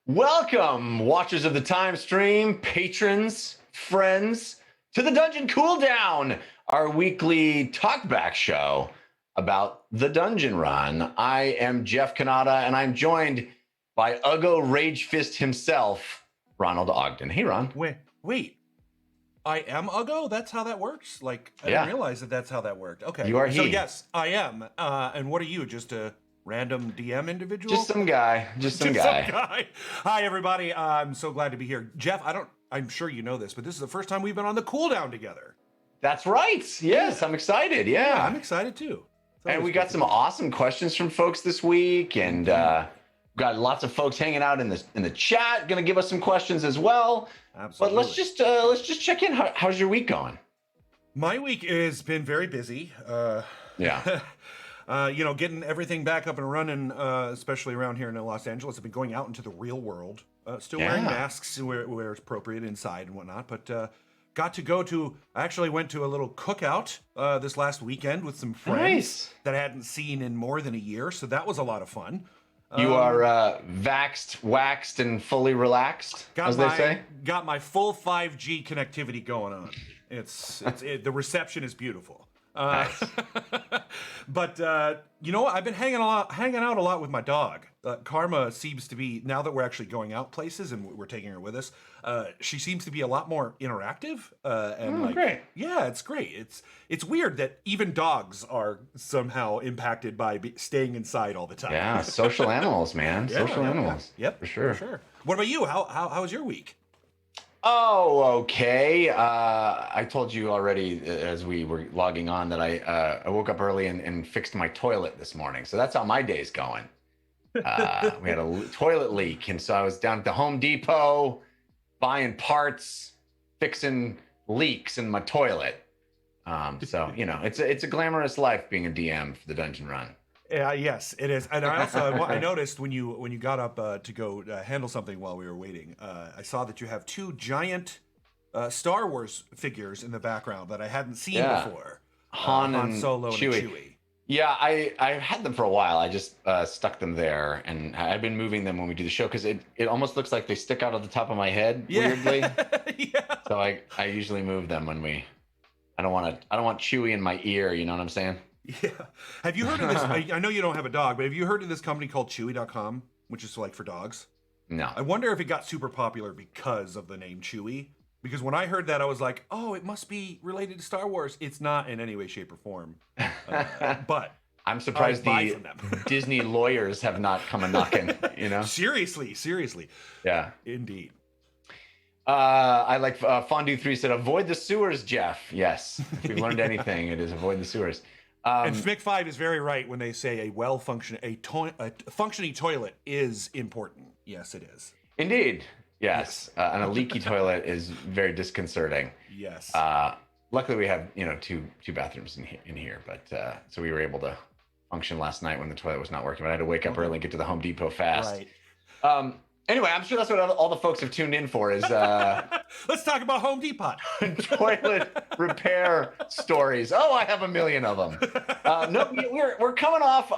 Welcome, watchers of the time stream, patrons, friends, to the Dungeon Cooldown, our weekly talkback show about the Dungeon Run. I am Jeff Cannata, and I'm joined by Uggo Rage Fist himself, Ronald Ogden. Hey, Ron. Wait. I am Uggo? That's how that works? I didn't realize that that's how that worked. Okay. You are he. So yes, I am. And what are you? Just a random DM individual? Just some guy. Some guy. Hi, everybody. I'm so glad to be here. Jeff, I'm sure you know this, but this is the first time we've been on the Cooldown together. That's right. Yes, I'm excited. Yeah, I'm excited too. And we got some awesome questions from folks this week, and got lots of folks hanging out in the chat, going to give us some questions as well. Absolutely. But let's just check in. How's your week going? My week has been very busy. Getting everything back up and running, especially around here in Los Angeles. I've been going out into the real world, still wearing masks where it's appropriate inside and whatnot. But I actually went to a little cookout this last weekend with some friends that I hadn't seen in more than a year. So that was a lot of fun. You are vaxxed, waxed, and fully relaxed, as they say? Got my full 5G connectivity going on. The reception is beautiful. Nice. But you know what? I've been hanging out a lot with my dog. Karma seems to be, now that we're actually going out places and we're taking her with us, she seems to be a lot more interactive. Great. Yeah, it's great. It's weird that even dogs are somehow impacted by staying inside all the time. Yeah, social animals, man. Social animals. Yep, for sure. What about you? How was your week? Oh, okay. I told you already as we were logging on that I woke up early and fixed my toilet this morning. So that's how my day's going. We had a toilet leak, and so I was down at the Home Depot buying parts, fixing leaks in my toilet. So it's a glamorous life being a DM for the Dungeon Run. Yes, it is. And I also I noticed when you got up to go handle something while we were waiting, I saw that you have two giant Star Wars figures in the background that I hadn't seen before. Han Solo and Chewie. Yeah, I've had them for a while. I just stuck them there, and I've been moving them when we do the show because it almost looks like they stick out of the top of my head weirdly. Yeah. So I usually move them when I don't want Chewie in my ear. You know what I'm saying? Yeah. Have you heard of this? I know you don't have a dog, but have you heard of this company called Chewy.com, which is like for dogs? No. I wonder if it got super popular because of the name Chewy. Because when I heard that, I was like, oh, it must be related to Star Wars. It's not in any way, shape, or form. But I'm surprised the Disney lawyers have not come a knocking, you know? Seriously. Yeah. Indeed. I like Fondue 3 said, avoid the sewers, Jeff. Yes. If we've learned anything, it is avoid the sewers. And Schmick 5 is very right when they say a functioning toilet is important. Yes, it is. Indeed. Yes. And a leaky toilet is very disconcerting. Yes. Luckily, we have two bathrooms in here, but so we were able to function last night when the toilet was not working. But I had to wake up early and get to the Home Depot fast. Right. Anyway, I'm sure that's what all the folks have tuned in for is let's talk about Home Depot. Toilet repair stories. Oh, I have a million of them. No, we're coming off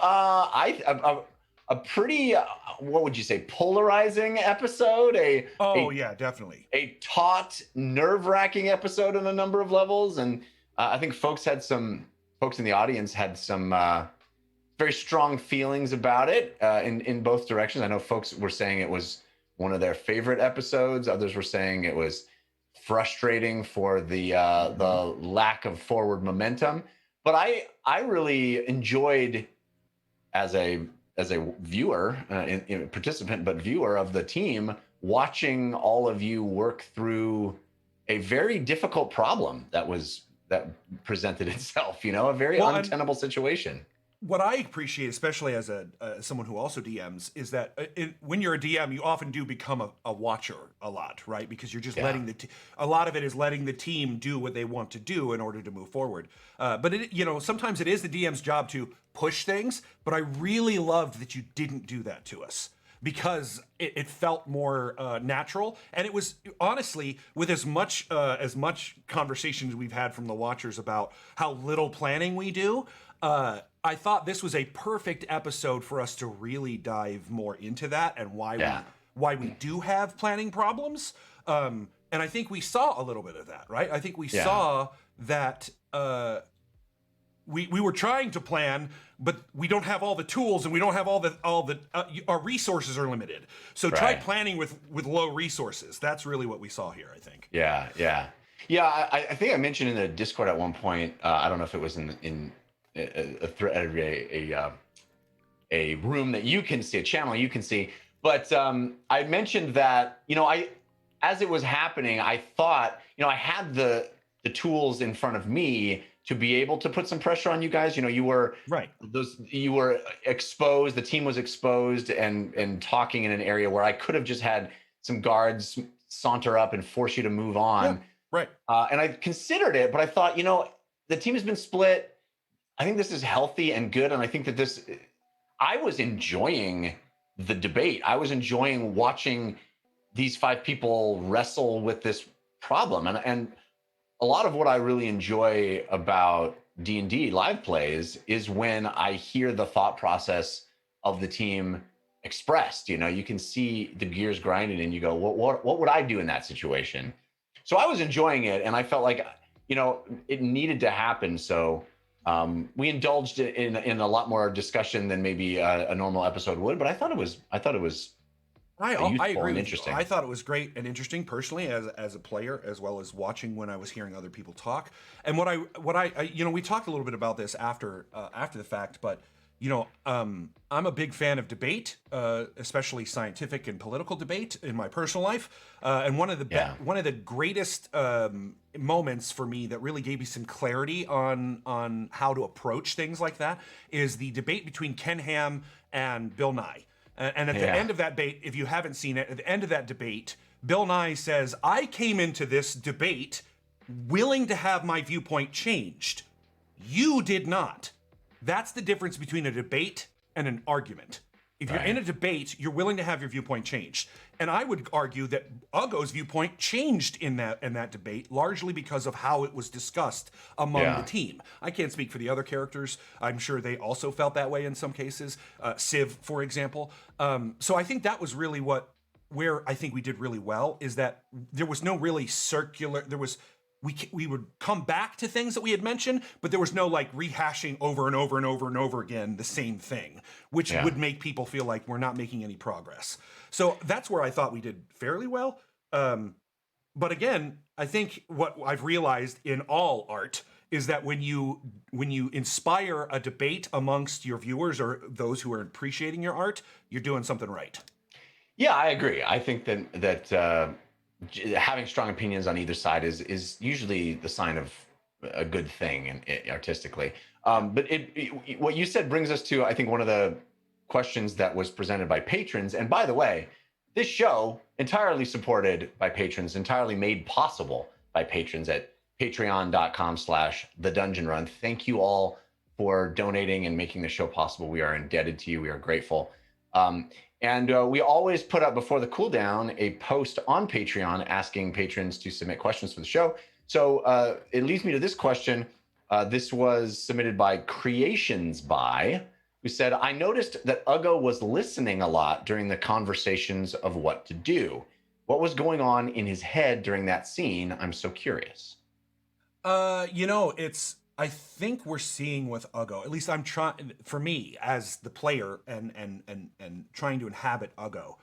a pretty what would you say, polarizing episode? Yeah, definitely. A taut, nerve-wracking episode on a number of levels, and I think folks in the audience had some very strong feelings about it in both directions. I know folks were saying it was one of their favorite episodes. Others were saying it was frustrating for the lack of forward momentum. But I really enjoyed as a viewer, participant, but viewer of the team, watching all of you work through a very difficult problem that presented itself. A very untenable situation. What I appreciate, especially as someone who also DMs, is that when you're a DM, you often do become a watcher a lot, right? Because you're just letting a lot of it is letting the team do what they want to do in order to move forward. But sometimes it is the DM's job to push things. But I really loved that you didn't do that to us, because it felt more natural, and it was honestly, with as much conversations we've had from the watchers about how little planning we do. I thought this was a perfect episode for us to really dive more into that and why we do have planning problems. And I think we saw a little bit of that, right? I think we saw that we were trying to plan, but we don't have all the tools, and we don't have all the our resources are limited. So try planning with low resources. That's really what we saw here, I think. Yeah. I think I mentioned in the Discord at one point. I don't know if it was in a room that you can see, a channel you can see. But I mentioned that, as it was happening, I thought, I had the tools in front of me to be able to put some pressure on you guys. You were you were exposed, the team was exposed and talking in an area where I could have just had some guards saunter up and force you to move on. Yeah, right. And I considered it, but I thought, the team has been split. I think this is healthy and good. And I think that I was enjoying the debate. I was enjoying watching these 5 people wrestle with this problem. And a lot of what I really enjoy about D&D live plays is when I hear the thought process of the team expressed. You can see the gears grinding and you go, what would I do in that situation? So I was enjoying it, and I felt like, it needed to happen. So we indulged in a lot more discussion than maybe a normal episode would, but I thought it was I agree and with interesting. You. I thought it was great and interesting personally as a player, as well as watching when I was hearing other people talk. And what I we talked a little bit about this after the fact, but I'm a big fan of debate, especially scientific and political debate in my personal life. And one of the greatest moments for me that really gave me some clarity on how to approach things like that is the debate between Ken Ham and Bill Nye. And at the end of that debate, if you haven't seen it, at the end of that debate, Bill Nye says, "I came into this debate willing to have my viewpoint changed. You did not." That's the difference between a debate and an argument. If you're in a debate, you're willing to have your viewpoint changed. And I would argue that Ugo's viewpoint changed in that debate, largely because of how it was discussed among the team. I can't speak for the other characters. I'm sure they also felt that way in some cases. Civ, for example. So I think that was really where I think we did really well, is that there was no really circular, we would come back to things that we had mentioned, but there was no rehashing over and over and over and over again the same thing, which would make people feel like we're not making any progress. So that's where I thought we did fairly well. But again, I think what I've realized in all art is that when you inspire a debate amongst your viewers or those who are appreciating your art, you're doing something right. Yeah, I agree. I think that having strong opinions on either side is usually the sign of a good thing and artistically. But what you said brings us to, I think, one of the questions that was presented by patrons. And by the way, this show entirely supported by patrons, entirely made possible by patrons at patreon.com/thedungeonrun. Thank you all for donating and making the show possible. We are indebted to you. We are grateful. And we always put up before the cooldown a post on Patreon asking patrons to submit questions for the show. So it leads me to this question. This was submitted by Creations By, who said, "I noticed that Ugo was listening a lot during the conversations of what to do. What was going on in his head during that scene? I'm so curious." I think we're seeing with Ugo, at least I'm trying, for me as the player and trying to inhabit Ugo,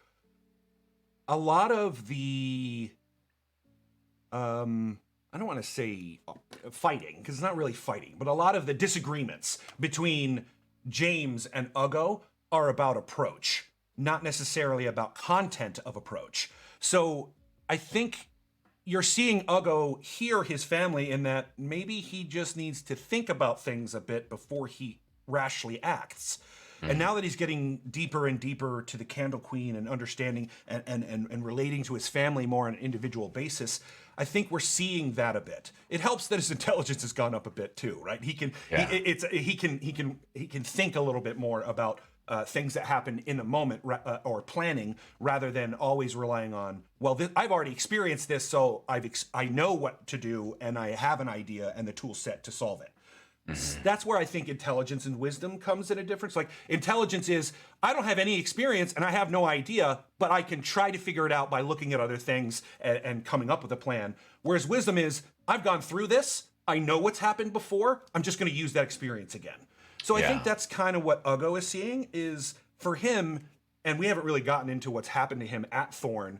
a lot of the, I don't want to say fighting, because it's not really fighting, but a lot of the disagreements between James and Ugo are about approach, not necessarily about content of approach. So I think you're seeing Ugo hear his family in that maybe he just needs to think about things a bit before he rashly acts. And now that he's getting deeper and deeper to the Candle Queen and understanding and relating to his family more on an individual basis, I think we're seeing that a bit. It helps that his intelligence has gone up a bit too, right? He can he can think a little bit more about things that happen in the moment or planning, rather than always relying on, well, I've already experienced this, so I know what to do and I have an idea and the tool set to solve it. That's where I think intelligence and wisdom comes in a difference. Like intelligence is, I don't have any experience and I have no idea, but I can try to figure it out by looking at other things and coming up with a plan. Whereas wisdom is, I've gone through this, I know what's happened before, I'm just gonna use that experience again. So I think that's kind of what Uggo is seeing is for him, and we haven't really gotten into what's happened to him at Thorn.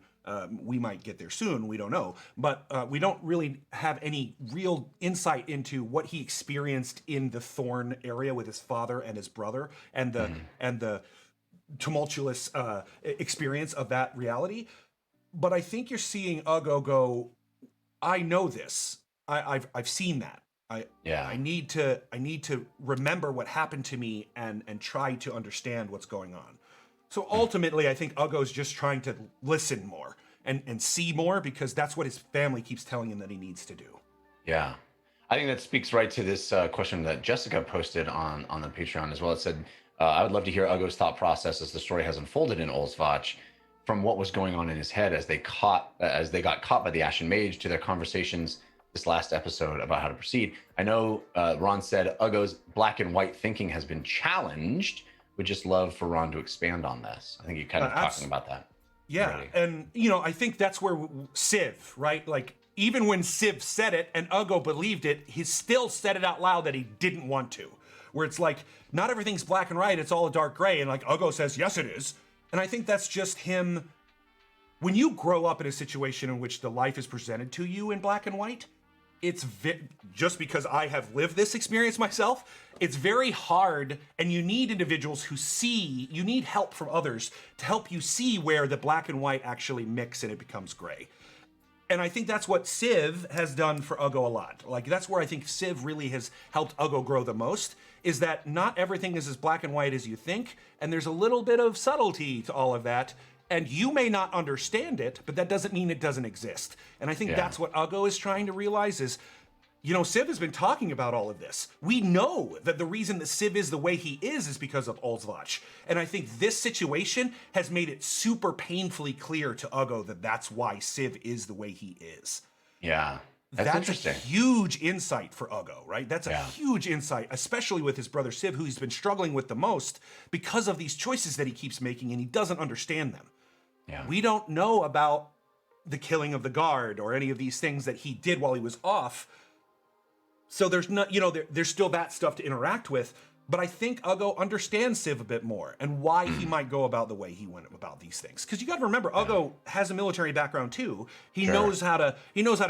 We might get there soon, we don't know. But we don't really have any real insight into what he experienced in the Thorn area with his father and his brother and the tumultuous experience of that reality. But I think you're seeing Uggo go, I know this. I've seen that. I need to remember what happened to me and try to understand what's going on. So ultimately, I think Uggo's just trying to listen more and see more because that's what his family keeps telling him that he needs to do. Yeah. I think that speaks right to this question that Jessica posted on the Patreon as well. It said, I would love to hear Uggo's thought process as the story has unfolded in Olsvach from what was going on in his head as they got caught by the Ashen Mage to their conversations this last episode about how to proceed. I know Ron said Uggo's black and white thinking has been challenged. Would just love for Ron to expand on this. I think you're kind of talking about that. Yeah, already. And I think that's where Civ, right? Like even when Civ said it and Uggo believed it, he still said it out loud that he didn't want to. Where it's like, not everything's black and white, it's all a dark gray. And like Uggo says, yes, it is. And I think that's just him. When you grow up in a situation in which the life is presented to you in black and white, it's just because I have lived this experience myself, it's very hard, and you need individuals who see, you need help from others to help you see where the black and white actually mix and it becomes gray. And I think that's what Civ has done for Uggo a lot. Like that's where I think Civ really has helped Uggo grow the most, is that not everything is as black and white as you think, and there's a little bit of subtlety to all of that. And you may not understand it, but that doesn't mean it doesn't exist. And I think that's what Uggo is trying to realize is, Civ has been talking about all of this. We know that the reason that Civ is the way he is because of Olsvach. And I think this situation has made it super painfully clear to Uggo that that's why Civ is the way he is. Yeah, that's interesting. A huge insight for Uggo, right? That's a huge insight, especially with his brother Civ, who he's been struggling with the most because of these choices that he keeps making and he doesn't understand them. Yeah. We don't know about the killing of the guard or any of these things that he did while he was off. So there's not, there's still that stuff to interact with. But I think Uggo understands Civ a bit more and why he might go about the way he went about these things. Because you got to remember, Uggo has a military background too. He knows how to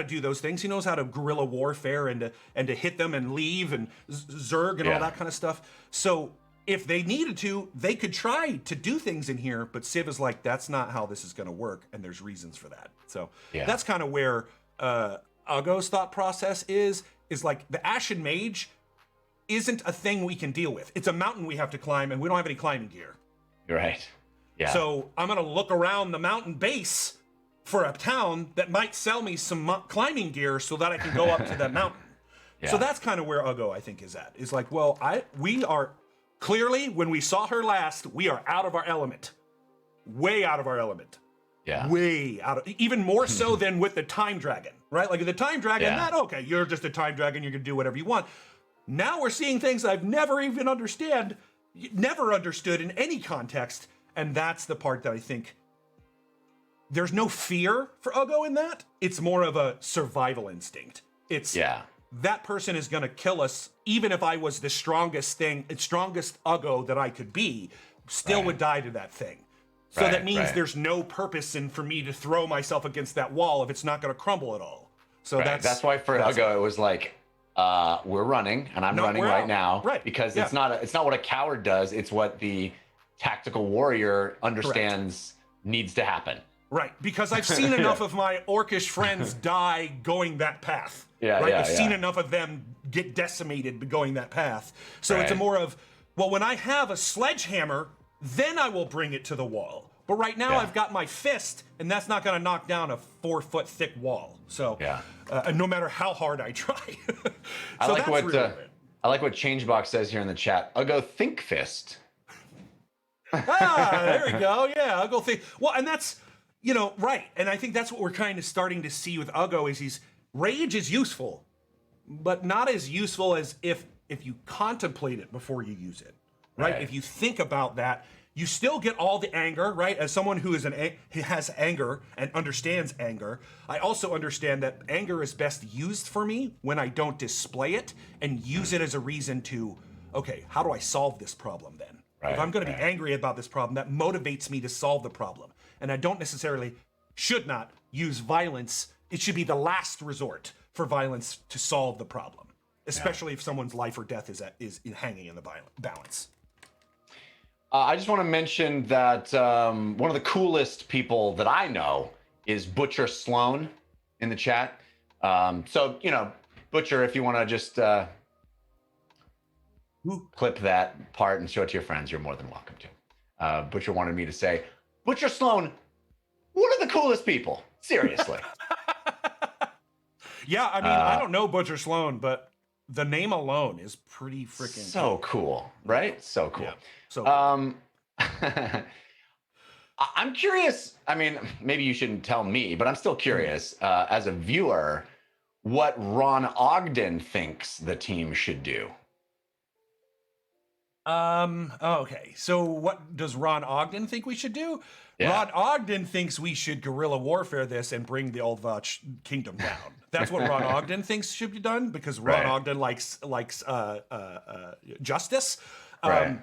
do those things. He knows how to guerrilla warfare and to hit them and leave and zerg and all that kind of stuff. So if they needed to, they could try to do things in here, but Civ is like, that's not how this is going to work, and there's reasons for that. So that's kind of where Uggo's thought process is like, the Ashen Mage isn't a thing we can deal with. It's a mountain we have to climb, and we don't have any climbing gear. You're right. Yeah. So I'm going to look around the mountain base for a town that might sell me some climbing gear so that I can go up to that mountain. So that's kind of where Uggo, I think, is at. Is like, well, we are... Clearly, when we saw her last, we are out of our element. Way out of our element. Yeah. Way out of, even more so than with the Time Dragon, right? Like the Time Dragon, okay, you're just a Time Dragon, you're gonna do whatever you want. Now we're seeing things I've never even understood in any context, and that's the part that I think there's no fear for Uggo in that. It's more of a survival instinct. It's that person is going to kill us, even if I was the strongest Uggo that I could be, still would die to that thing. So that means there's no purpose for me to throw myself against that wall if it's not going to crumble at all. So that's why for Uggo it was like, we're running, and I'm running right now, because it's not what a coward does. It's what the tactical warrior understands needs to happen. Right, because I've seen enough of my orcish friends die going that path. I've seen enough of them get decimated going that path. So it's a more of, well, when I have a sledgehammer, then I will bring it to the wall. But right now I've got my fist, and that's not going to knock down a 4-foot thick wall. So no matter how hard I try. I like what Changebox says here in the chat. Uggo think fist. There we go. Yeah, Uggo think. Well, and that's, right. And I think that's what we're kind of starting to see with Uggo is rage is useful, but not as useful as if if you contemplate it before you use it, right? Right. If you think about that, you still get all the anger, right? As someone who has anger and understands anger, I also understand that anger is best used for me when I don't display it and use it as a reason to, okay, how do I solve this problem then? Right, if I'm going to right. be angry about this problem, that motivates me to solve the problem. And I don't necessarily, should not use violence. It should be the last resort for violence to solve the problem, especially if someone's life or death is hanging in the balance. I just want to mention that one of the coolest people that I know is Butcher Sloan in the chat. So, you know, Butcher, if you want to just clip that part and show it to your friends, you're more than welcome to. Butcher wanted me to say, Butcher Sloan, one of the coolest people. Seriously. Yeah, I mean, I don't know Butcher Sloan, but the name alone is pretty freaking so cool, right? So cool. Yeah, so cool. I'm curious. I mean, maybe you shouldn't tell me, but I'm still curious as a viewer what Ron Ogden thinks the team should do. Okay. So what does Ron Ogden think we should do? Yeah. Ron Ogden thinks we should guerrilla warfare this and bring the old kingdom down. That's what Ron Ogden thinks should be done because Ron Ogden likes justice. Right.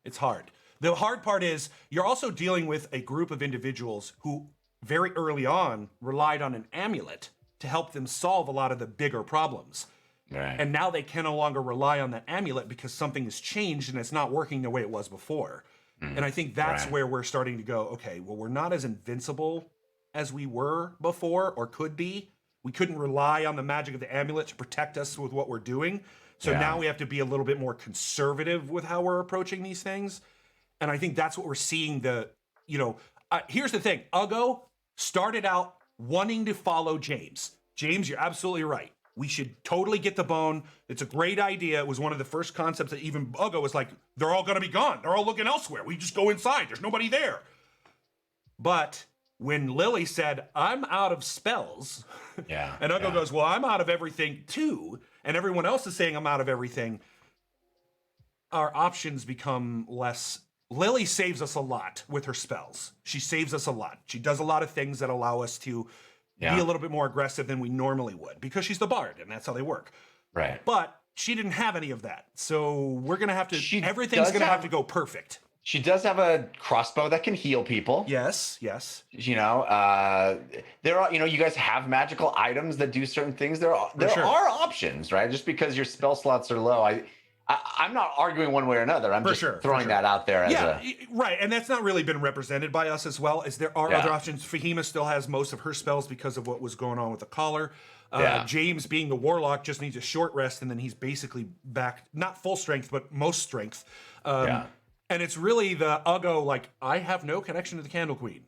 It's hard. The hard part is you're also dealing with a group of individuals who very early on relied on an amulet to help them solve a lot of the bigger problems. Right. And now they can no longer rely on that amulet because something has changed and it's not working the way it was before. And I think that's where we're starting to go, okay, well, we're not as invincible as we were before or could be. We couldn't rely on the magic of the amulet to protect us with what we're doing. So now we have to be a little bit more conservative with how we're approaching these things. And I think that's what we're seeing here's the thing. Uggo started out wanting to follow James. James, you're absolutely right. We should totally get the bone. It's a great idea. It was one of the first concepts that even Uggo was like, they're all going to be gone. They're all looking elsewhere. We just go inside. There's nobody there. But when Lily said, I'm out of spells, and Uggo goes, well, I'm out of everything too, and everyone else is saying I'm out of everything, our options become less. Lily saves us a lot with her spells. She saves us a lot. She does a lot of things that allow us to be a little bit more aggressive than we normally would because she's the bard and that's how they work. Right. But she didn't have any of that. So we're going to have to, everything's going to have to go perfect. She does have a crossbow that can heal people. Yes. You know, there are, you guys have magical items that do certain things. There are options, right? Just because your spell slots are low, I'm not arguing one way or another. I'm just throwing that out there as right. And that's not really been represented by us as well, as there are other options. Fahima still has most of her spells because of what was going on with the collar. James, being the warlock, just needs a short rest, and then he's basically back, not full strength, but most strength. And it's really the Uggo, like, I have no connection to the Candle Queen.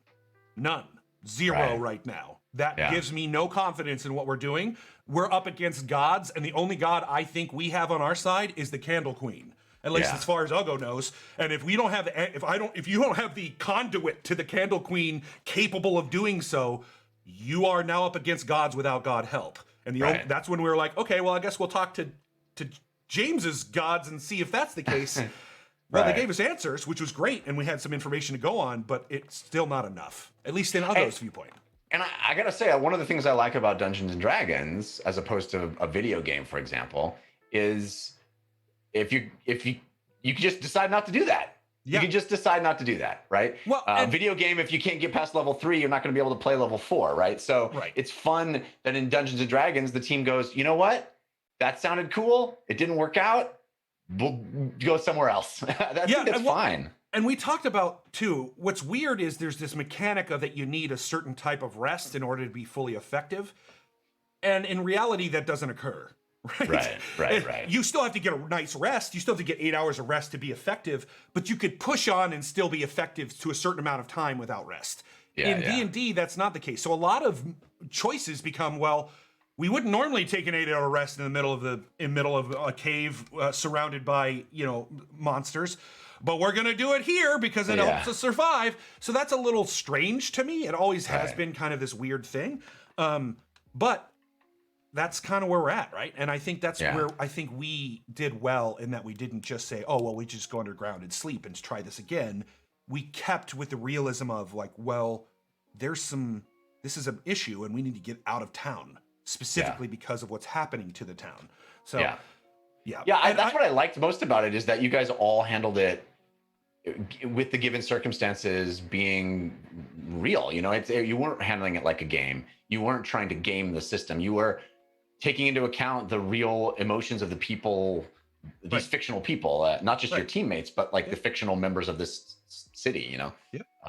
None. Zero right now. That gives me no confidence in what we're doing. We're up against gods, and the only god I think we have on our side is the Candle Queen. At least as far as Uggo knows. And if we don't have if you don't have the conduit to the Candle Queen capable of doing so, you are now up against gods without God help. And that's when we were like, okay, well, I guess we'll talk to James's gods and see if that's the case. Well, they gave us answers, which was great, and we had some information to go on, but it's still not enough, at least in Uggo's viewpoint. And I gotta say, one of the things I like about Dungeons and Dragons, as opposed to a video game, for example, is if you can just decide not to do that. You can just decide not to do that, right? Well, video game, if you can't get past level 3, you're not going to be able to play level 4, right? So it's fun that in Dungeons and Dragons, the team goes, you know what? That sounded cool. It didn't work out. We'll go somewhere else. I think that's fine. And we talked about, too, what's weird is there's this mechanic of that you need a certain type of rest in order to be fully effective. And in reality, that doesn't occur. Right. You still have to get a nice rest. You still have to get 8 hours of rest to be effective, but you could push on and still be effective to a certain amount of time without rest. In D&D, that's not the case. So a lot of choices become, well, we wouldn't normally take an 8-hour rest in the middle of a cave surrounded by, monsters, but we're going to do it here because it helps us survive. So that's a little strange to me. It always has been kind of this weird thing. But that's kind of where we're at, right? And I think that's Yeah. where I think we did well in that we didn't just say, oh, well, we just go underground and sleep and try this again. We kept with the realism of like, well, this is an issue and we need to get out of town specifically because of what's happening to the town. So, yeah. That's what I liked most about it, is that you guys all handled it with the given circumstances being real. You know, you weren't handling it like a game. You weren't trying to game the system. You were taking into account the real emotions of the people, these fictional people, not just your teammates, but like the fictional members of this city, you know,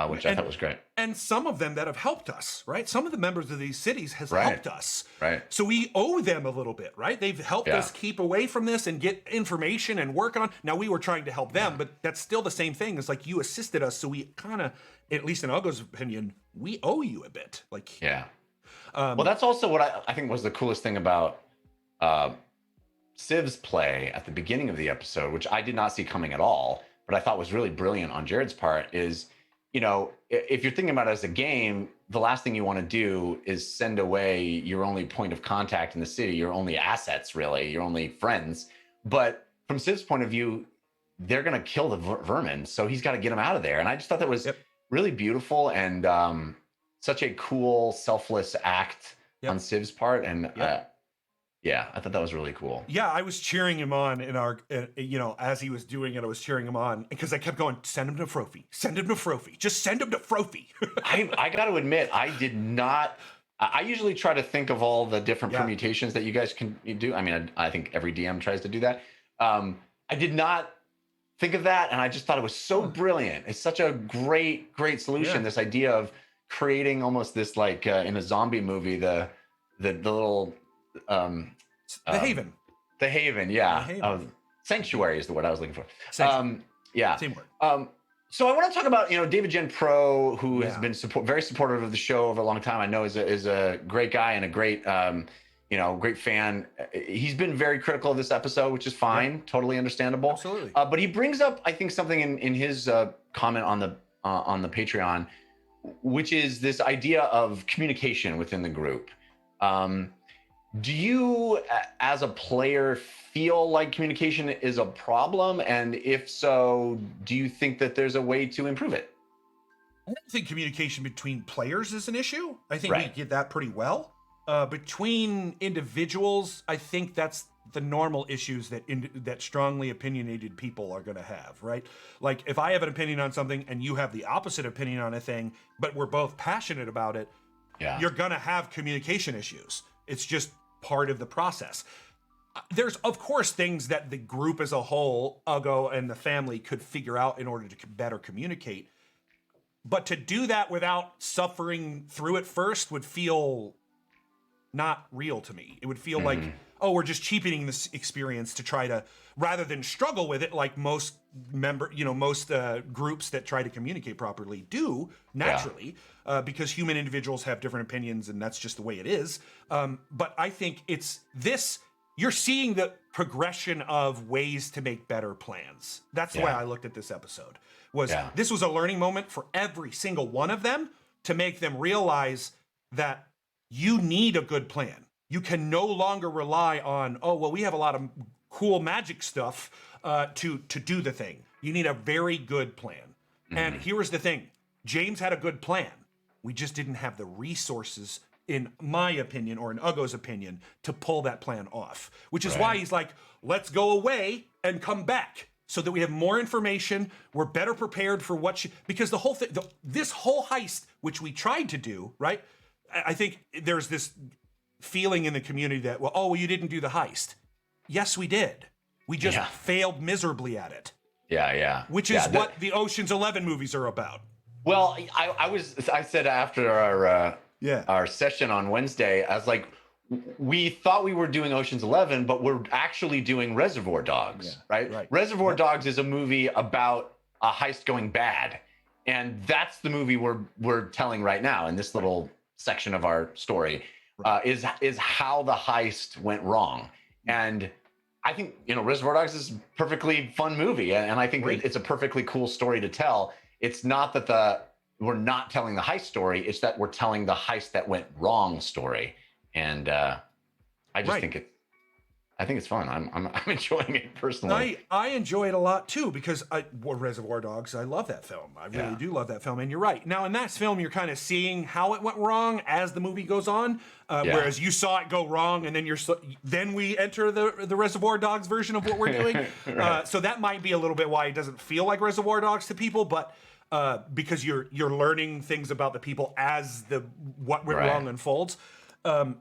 which I thought was great. And some of them that have helped us, right? Some of the members of these cities has helped us. Right. So we owe them a little bit, right? They've helped us keep away from this and get information and work on. Now we were trying to help them, but that's still the same thing. It's like you assisted us. So we kind of, at least in Ugo's opinion, we owe you a bit. Like, well, that's also what I think was the coolest thing about Civ's play at the beginning of the episode, which I did not see coming at all, but I thought was really brilliant on Jared's part, is, you know, if you're thinking about it as a game, the last thing you want to do is send away your only point of contact in the city, your only assets, really, your only friends. But from Civ's point of view, they're going to kill the vermin, so he's got to get them out of there. And I just thought that was really beautiful and such a cool, selfless act on Civ's part. And I thought that was really cool. Yeah, I was cheering him on in our, you know, as he was doing it, I was cheering him on because I kept going, send him to Frophy, send him to Frophy, just send him to Frophy. I got to admit, I did not. I usually try to think of all the different permutations that you guys can do. I mean, I think every DM tries to do that. I did not think of that, and I just thought it was so brilliant. It's such a great solution. This idea of creating almost this, like in a zombie movie, the little the Haven. The Haven, sanctuary is the word I was looking for. Same word. So I want to talk about, you know, David Jen Pro, who has been very supportive of the show over a long time. I know is a great guy and a great great fan. He's been very critical of this episode, which is fine, totally understandable. Absolutely. But he brings up, I think, something in his comment on the Patreon, which is this idea of communication within the group. Do you, as a player, feel like communication is a problem? And if so, do you think that there's a way to improve it? I don't think communication between players is an issue. I think we get that pretty well. Between individuals, I think that's the normal issues that strongly opinionated people are going to have, right? Like if I have an opinion on something and you have the opposite opinion on a thing, but we're both passionate about it, you're going to have communication issues. It's just part of the process. There's, of course, things that the group as a whole, Ugo and the family, could figure out in order to better communicate. But to do that without suffering through it first would feel not real to me. It would feel like, oh, we're just cheapening this experience to try to, rather than struggle with it like most groups that try to communicate properly do naturally, because human individuals have different opinions and that's just the way it is. But I think it's this, you're seeing the progression of ways to make better plans. That's the way I looked at this episode. This was a learning moment for every single one of them to make them realize that you need a good plan. You can no longer rely on, oh, well, we have a lot of cool magic stuff to do the thing. You need a very good plan. And here is the thing. James had a good plan. We just didn't have the resources, in my opinion, or in Ugo's opinion, to pull that plan off. Which is why he's like, let's go away and come back so that we have more information. We're better prepared for because the whole thing, this whole heist, which we tried to do, right? I think there's this feeling in the community that, well, you didn't do the heist. Yes, we did. We just failed miserably at it. Yeah. Which is what the Ocean's 11 movies are about. Well, I said after our session on Wednesday, I was like, we thought we were doing Ocean's 11, but we're actually doing Reservoir Dogs, right? Reservoir Dogs is a movie about a heist going bad. And that's the movie we're telling right now in this little section of our story, is how the heist went wrong. And I think, Reservoir Dogs is a perfectly fun movie. And I think it's a perfectly cool story to tell. It's not that we're not telling the heist story. It's that we're telling the heist that went wrong story. And I just think it's fun. I'm enjoying it personally. I enjoy it a lot too because Reservoir Dogs. I love that film. I really do love that film. And you're right. Now in that film, you're kind of seeing how it went wrong as the movie goes on. Whereas you saw it go wrong, and then we enter the Reservoir Dogs version of what we're doing. Right. So that might be a little bit why it doesn't feel like Reservoir Dogs to people, but because you're learning things about the people as what went wrong unfolds.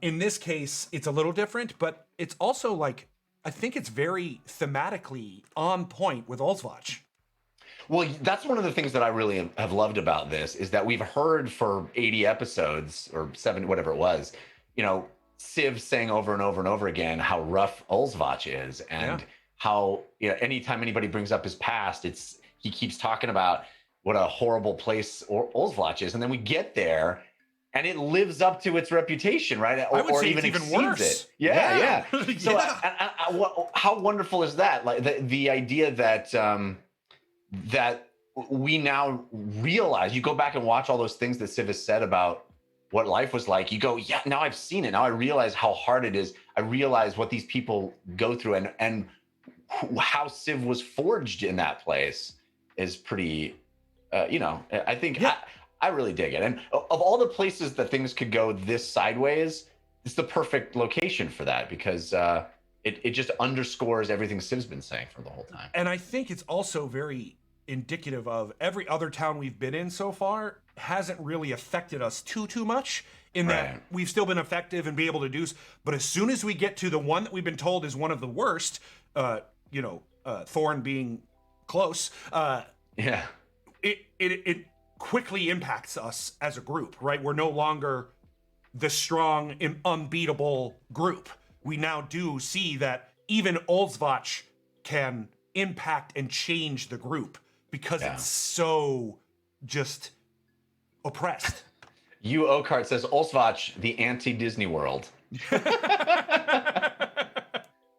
In this case, it's a little different, but it's also like, I think it's very thematically on point with Oldswatch. Well, that's one of the things that I really have loved about this is that we've heard for 80 episodes or 70, whatever it was, Civ saying over and over and over again how rough Oldswatch is and how, anytime anybody brings up his past, he keeps talking about what a horrible place Oldswatch is. And then we get there and it lives up to its reputation, right? Or even exceeds worse. It. Yeah. So how wonderful is that? Like the idea that that we now realize, you go back and watch all those things that Civ has said about what life was like. You go, yeah, now I've seen it. Now I realize how hard it is. I realize what these people go through and how Civ was forged in that place is pretty, I think... Yeah. I really dig it. And of all the places that things could go this sideways, it's the perfect location for that because it just underscores everything Civ's been saying for the whole time. And I think it's also very indicative of every other town we've been in so far hasn't really affected us too much in that we've still been effective and be able to do. But as soon as we get to the one that we've been told is one of the worst, Thorn being close, it quickly impacts us as a group, right? We're no longer the strong and unbeatable group. We now do see that even Oldswatch can impact and change the group because it's so just oppressed. You Oakart says Oldswatch, the anti-Disney World. Yeah.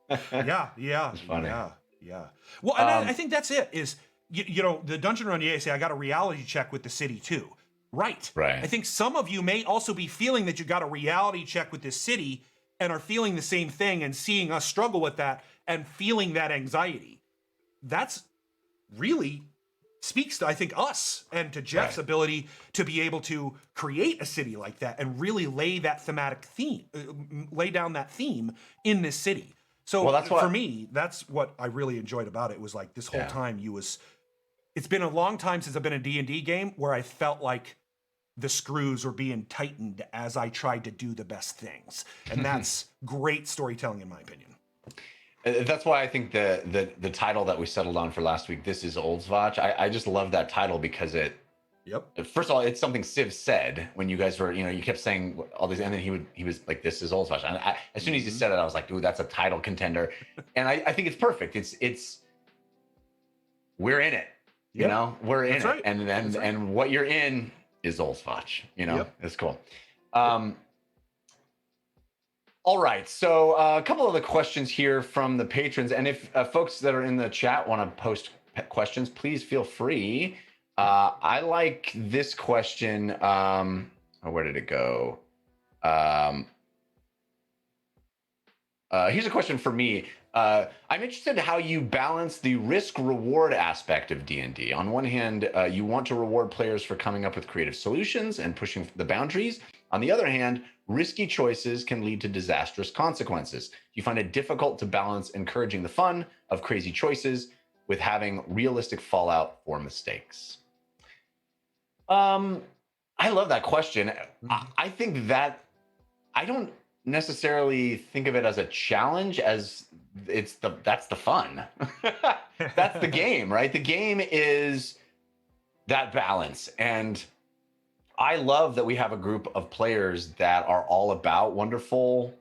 It's funny. Yeah. Well, and I think that's it is, the Dungeon Run say I got a reality check with the city too. Right. I think some of you may also be feeling that you got a reality check with this city and are feeling the same thing and seeing us struggle with that and feeling that anxiety. That's really speaks to, I think, us and to Jeff's ability to be able to create a city like that and really lay that thematic theme, lay down that theme in this city. So for me, that's what I really enjoyed about it was like this whole time it's been a long time since I've been in a D&D game where I felt like the screws were being tightened as I tried to do the best things. And that's great storytelling, in my opinion. That's why I think the title that we settled on for last week, This is Oldswatch, I just love that title because first of all, it's something Civ said when you guys were, you kept saying all these, and then he was like, This is Oldswatch. And as soon as he said it, I was like, ooh, that's a title contender. And I think it's perfect. We're in it. We're in it, and what you're in is Oldswatch. It's cool. All right, so a couple of the questions here from the patrons, and if folks that are in the chat want to post questions, please feel free. I like this question. Where did it go? Here's a question for me. I'm interested in how you balance the risk-reward aspect of D&D. On one hand, you want to reward players for coming up with creative solutions and pushing the boundaries. On the other hand, risky choices can lead to disastrous consequences. You find it difficult to balance encouraging the fun of crazy choices with having realistic fallout for mistakes. I love that question. I think that I don't necessarily think of it as a challenge as that's the fun. That's the game, right? The game is that balance. And I love that we have a group of players that are all about wonderful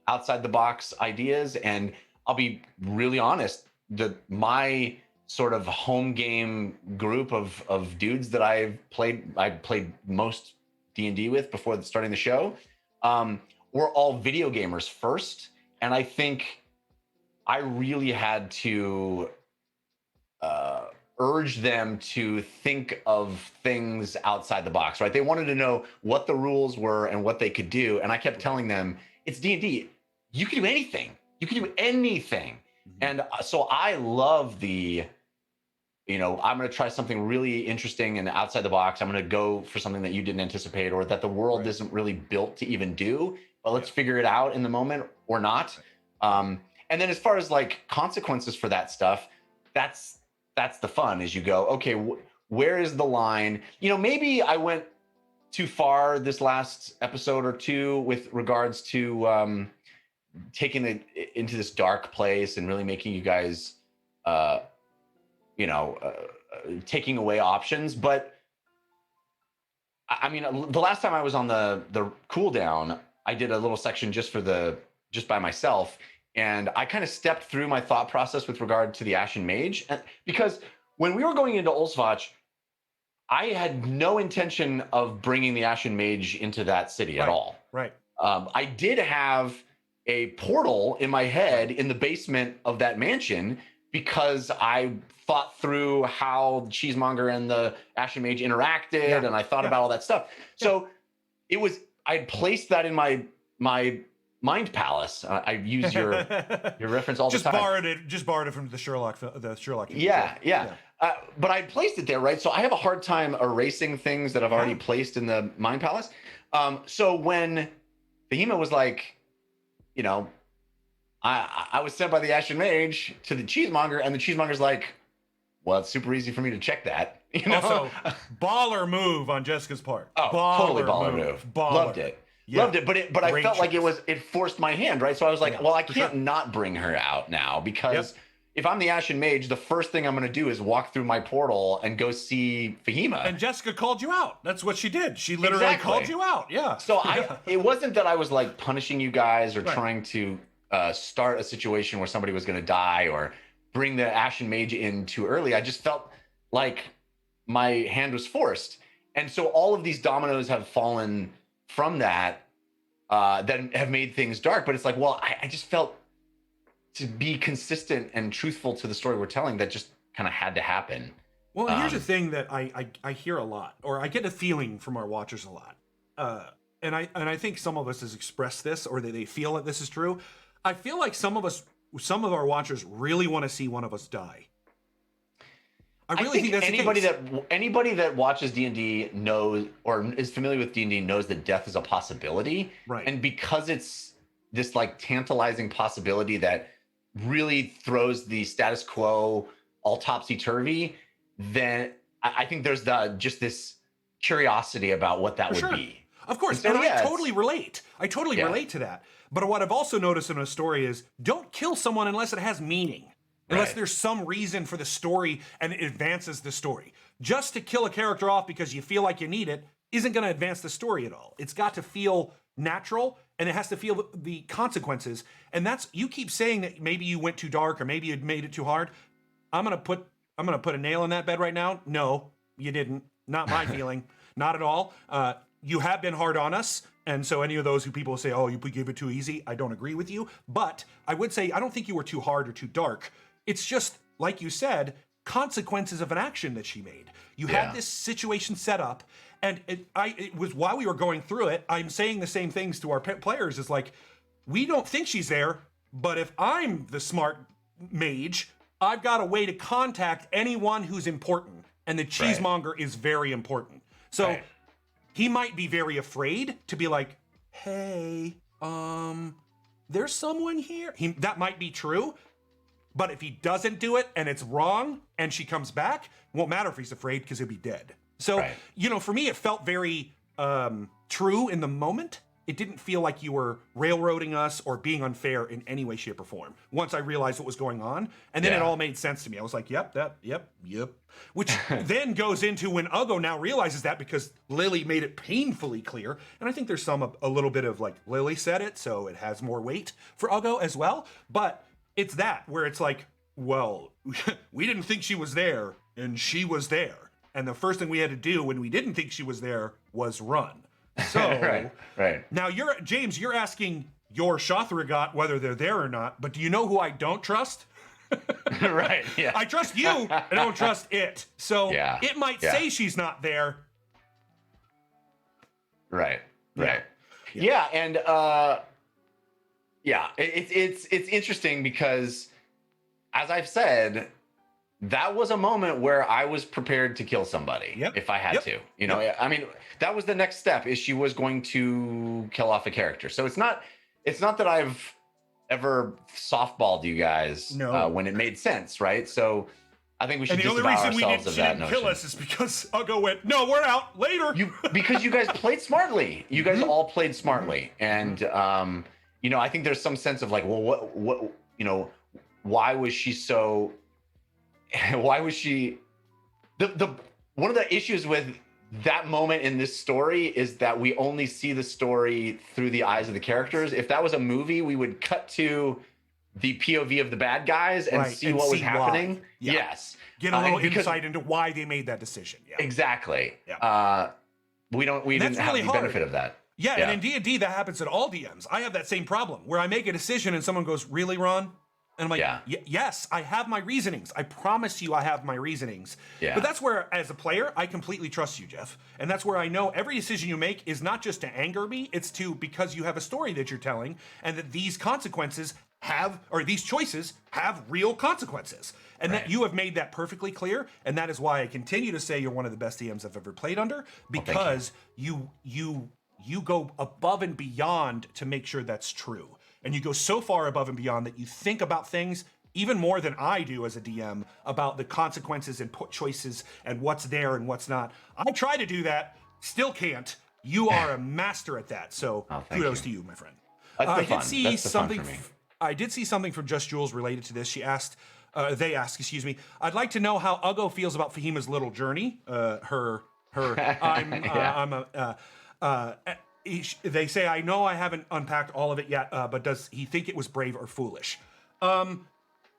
outside the box ideas. And I'll be really honest, my sort of home game group of dudes that I played most D&D with before starting the show, we're all video gamers first. And I think I really had to urge them to think of things outside the box, right? They wanted to know what the rules were and what they could do. And I kept telling them, it's D&D. you can do anything. You can do anything. And so I love the, I'm going to try something really interesting and outside the box. I'm going to go for something that you didn't anticipate or that the world isn't really built to even do, but let's figure it out in the moment or not. And then as far as like consequences for that stuff, that's the fun is you go, okay, where is the line? Maybe I went too far this last episode or two with regards to taking it into this dark place and really making you guys, taking away options. But I mean, the last time I was on the Cooldown, I did a little section just by myself. And I kind of stepped through my thought process with regard to the Ashen Mage, because when we were going into Ulsvach, I had no intention of bringing the Ashen Mage into that city at all. Right. I did have a portal in my head in the basement of that mansion because I thought through how the Cheesemonger and the Ashen Mage interacted, and I thought about all that stuff. So I had placed that in my Mind Palace. I use your reference all the time. Just borrowed it from the Sherlock. Yeah. But I placed it there, right? So I have a hard time erasing things that I've already placed in the Mind Palace. So when Fahima was like, I was sent by the Ashen Mage to the Cheesemonger, and the Cheesemonger's like, well, it's super easy for me to check that. Also, baller move on Jessica's part. Oh, totally baller move. Loved it. Yeah. Loved it, but I felt like it forced my hand, right? So I was like, well, I can't not bring her out now because if I'm the Ashen Mage, the first thing I'm going to do is walk through my portal and go see Fahima. And Jessica called you out. That's what she did. She literally called you out. Yeah. So it wasn't that I was like punishing you guys or trying to start a situation where somebody was going to die or bring the Ashen Mage in too early. I just felt like my hand was forced. And so all of these dominoes have fallen from that have made things dark. But it's like, well, I just felt to be consistent and truthful to the story we're telling that just kind of had to happen. Well, here's the thing that I hear a lot, or I get a feeling from our watchers a lot. And I think some of us has expressed this, or they feel that this is true. I feel like some of our watchers really want to see one of us die. I think that's anybody that watches D&D knows or is familiar with D&D knows that death is a possibility. Right. And because it's this like tantalizing possibility that really throws the status quo all topsy-turvy, then I think there's just this curiosity about what that would be. Of course, and I totally relate. I totally relate to that. But what I've also noticed in a story is don't kill someone unless it has meaning. Unless there's some reason for the story and it advances the story. Just to kill a character off because you feel like you need it isn't going to advance the story at all. It's got to feel natural and it has to feel the consequences. And you keep saying that maybe you went too dark or maybe you made it too hard. I'm going to put a nail in that bed right now. No, you didn't. Not my feeling. Not at all. You have been hard on us. And so any of those people say, oh, you gave it too easy, I don't agree with you. But I would say, I don't think you were too hard or too dark. It's just, like you said, consequences of an action that she made. You had this situation set up, and it was while we were going through it, I'm saying the same things to our players. It's like, we don't think she's there, but if I'm the smart mage, I've got a way to contact anyone who's important. And the Cheesemonger is very important. So he might be very afraid to be like, hey, there's someone here. That might be true. But if he doesn't do it and it's wrong and she comes back, it won't matter if he's afraid because he'll be dead. So, for me, it felt very true in the moment. It didn't feel like you were railroading us or being unfair in any way, shape, or form. Once I realized what was going on, and then it all made sense to me. I was like, yep. Which then goes into when Uggo now realizes that because Lily made it painfully clear. And I think there's a little bit of like, Lily said it, so it has more weight for Uggo as well. But it's that where it's like, well, we didn't think she was there, and she was there. And the first thing we had to do when we didn't think she was there was run. So now James, you're asking your Shothragot whether they're there or not, but do you know who I don't trust? I trust you, I don't trust it. So it might say she's not there. Yeah, it's interesting because, as I've said, that was a moment where I was prepared to kill somebody if I had to. You know, I mean, that was the next step. Is she was going to kill off a character. So it's not that I've ever softballed you guys when it made sense, right? So I think we should disavow ourselves of that notion. Kill us is because Uggo went, no, we're out later. Because you guys played smartly. You guys all played smartly, and you know, I think there's some sense of like, well, what, you know, why was she so? Why was she? The one of the issues with that moment in this story is that we only see the story through the eyes of the characters. If that was a movie, we would cut to the POV of the bad guys and see what was happening. Yes. Get a little insight into why they made that decision. Exactly. We didn't have the benefit of that. And in D&D, that happens at all DMs. I have that same problem where I make a decision and someone goes, really, Ron? And I'm like, yes, I have my reasonings. I promise you I have my reasonings. But that's where, as a player, I completely trust you, Jeff. And that's where I know every decision you make is not just to anger me, it's because you have a story that you're telling, and that these consequences these choices have real consequences. And that you have made that perfectly clear. And that is why I continue to say you're one of the best DMs I've ever played under, because you go above and beyond to make sure that's true. And you go so far above and beyond that you think about things even more than I do as a DM about the consequences and choices and what's there and what's not. I try to do that, still can't. You are a master at that. So kudos to you, my friend. I did see something from Just Jules related to this. They asked, I'd like to know how Uggo feels about Fahima's little journey. They say, I know I haven't unpacked all of it yet, but does he think it was brave or foolish? I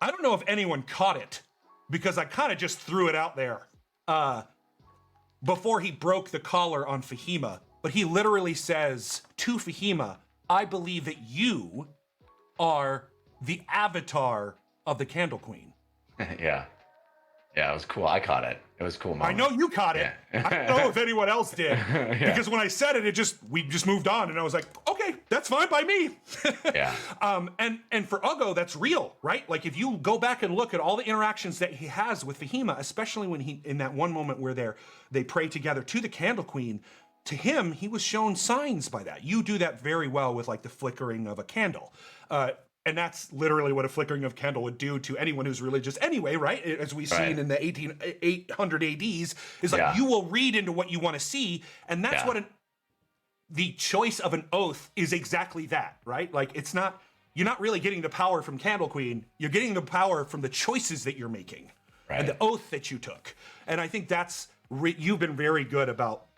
don't know if anyone caught it, because I kind of just threw it out there before he broke the collar on Fahima. But he literally says to Fahima, I believe that you are the avatar of the Candle Queen. Yeah, it was cool. I caught it. It was a cool moment. I know you caught it. I don't know if anyone else did. Because when I said it, we just moved on, and I was like, okay, that's fine by me. And for Uggo, that's real, right? Like, if you go back and look at all the interactions that he has with Fahima, especially when in that one moment where they pray together to the Candle Queen, to him, he was shown signs by that. You do that very well with like the flickering of a candle. And that's literally what a flickering of candle would do to anyone who's religious anyway, right? As we've seen in the 800 ADs, is like you will read into what you want to see. And that's what the choice of an oath is, exactly that, right? Like, you're not really getting the power from Candle Queen. You're getting the power from the choices that you're making and the oath that you took. And I think you've been very good about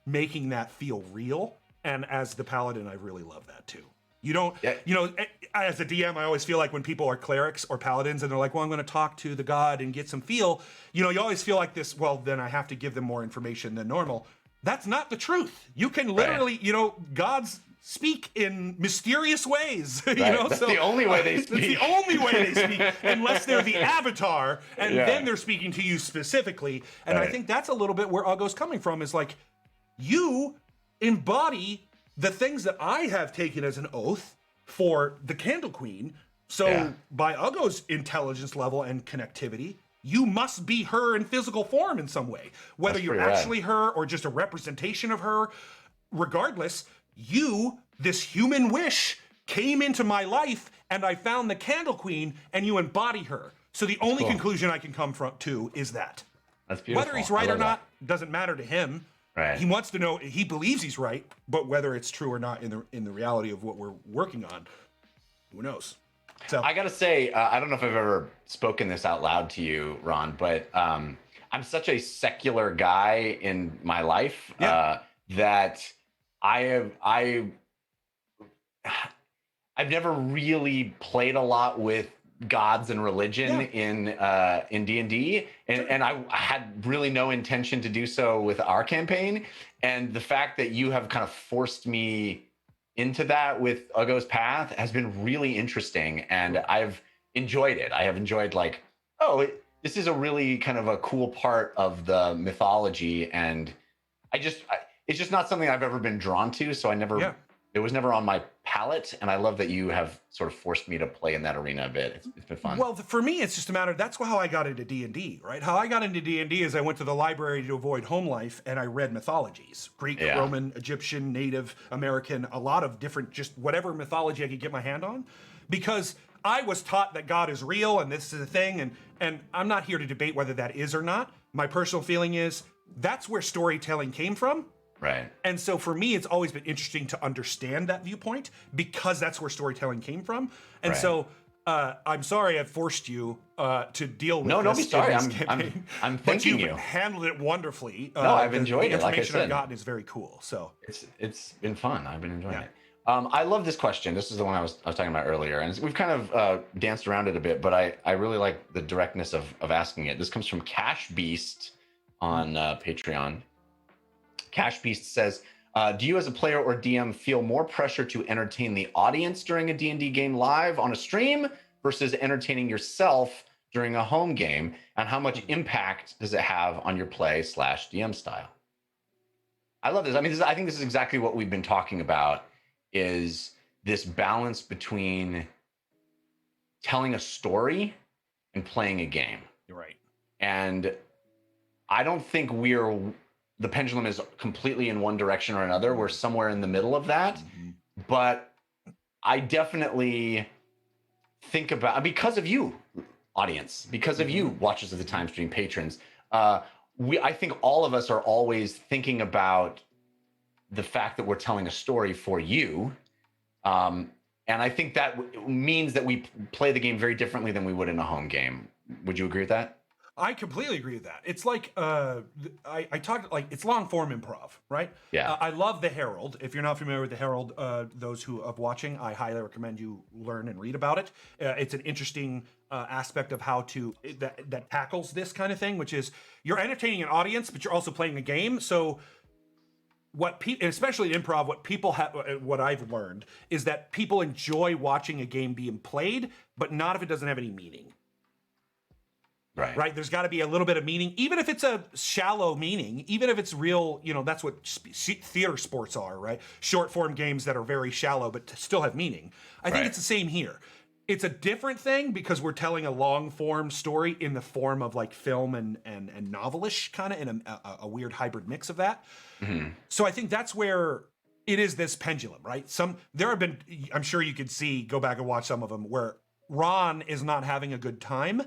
making that feel real. And as the Paladin, I really love that too. You don't, as a DM, I always feel like when people are clerics or paladins and they're like, well, I'm going to talk to the god and get some feel, you always feel like this, well, then I have to give them more information than normal. That's not the truth. You can literally, gods speak in mysterious ways. That's the only way they speak. It's the only way they speak, unless they're the avatar, and then they're speaking to you specifically. And I think that's a little bit where Uggo's coming from, is like, you embody the things that I have taken as an oath for the Candle Queen. So by Uggo's intelligence level and connectivity, you must be her in physical form in some way. Whether you're actually her or just a representation of her, regardless, this human wish, came into my life, and I found the Candle Queen, and you embody her. So the only conclusion I can come to is that. That's beautiful. Whether he's right or not doesn't matter to him. Right. He wants to know, he believes he's right, but whether it's true or not in the reality of what we're working on, who knows? So I gotta say, I don't know if I've ever spoken this out loud to you, Ron, but I'm such a secular guy in my life that I've never really played a lot with gods and religion in D&D, and I had really no intention to do so with our campaign. And the fact that you have kind of forced me into that with Uggo's Path has been really interesting, and I've enjoyed it. I have enjoyed this is a really kind of a cool part of the mythology, and it's just not something I've ever been drawn to. So it was never on my palette, and I love that you have sort of forced me to play in that arena a bit. It's been fun. Well, for me, it's just a matter. That's how I got into D&D, right? How I got into D&D is I went to the library to avoid home life, and I read mythologies: Greek, Roman, Egyptian, Native American, a lot of different, just whatever mythology I could get my hand on, because I was taught that God is real and this is a thing, and I'm not here to debate whether that is or not. My personal feeling is that's where storytelling came from. Right. And so for me, it's always been interesting to understand that viewpoint because that's where storytelling came from. And so I'm sorry I've forced you to deal with this. No, don't be sorry. I'm but thanking you've you. handled it wonderfully. No, I've enjoyed it. Like I The information said, I've gotten is very cool. So it's been fun. I've been enjoying it. I love this question. This is the one I was talking about earlier, and we've kind of danced around it a bit, but I really like the directness of asking it. This comes from Cash Beast on Patreon. Cash Beast says, do you as a player or DM feel more pressure to entertain the audience during a D&D game live on a stream versus entertaining yourself during a home game? And how much impact does it have on your play/DM style? I love this. I mean, I think this is exactly what we've been talking about, is this balance between telling a story and playing a game. You're right. And I don't think the pendulum is completely in one direction or another. We're somewhere in the middle of that. But I definitely think about, because of you, audience, because of you, watchers of the time stream, patrons, I think all of us are always thinking about the fact that we're telling a story for you. And I think that means that we play the game very differently than we would in a home game. Would you agree with that? I completely agree with that. It's like I talked, like, it's long form improv, right? Yeah. I love the Herald. If you're not familiar with the Herald, those who are watching, I highly recommend you learn and read about it. It's an interesting aspect of how that tackles this kind of thing, which is you're entertaining an audience, but you're also playing a game. So especially in improv, what I've learned is that people enjoy watching a game being played, but not if it doesn't have any meaning. Right. There's got to be a little bit of meaning, even if it's a shallow meaning, even if it's real, that's what theater sports are, right? Short form games that are very shallow, but still have meaning. I think it's the same here. It's a different thing because we're telling a long form story in the form of like film and novelish, kind of in a weird hybrid mix of that. Mm-hmm. So I think that's where it is, this pendulum, right? There have been, I'm sure you could go back and watch some of them where Ron is not having a good time.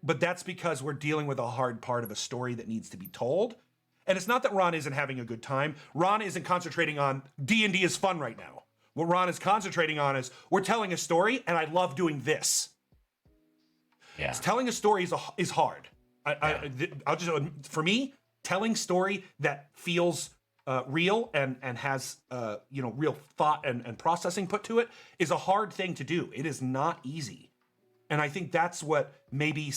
But that's because we're dealing with a hard part of a story that needs to be told. And it's not that Ron isn't having a good time. Ron isn't concentrating on D&D is fun right now. What Ron is concentrating on is we're telling a story, and I love doing this. Yeah. Telling a story is hard. For me, telling story that feels real and has real thought and processing put to it is a hard thing to do. It is not easy. And I think that's what maybe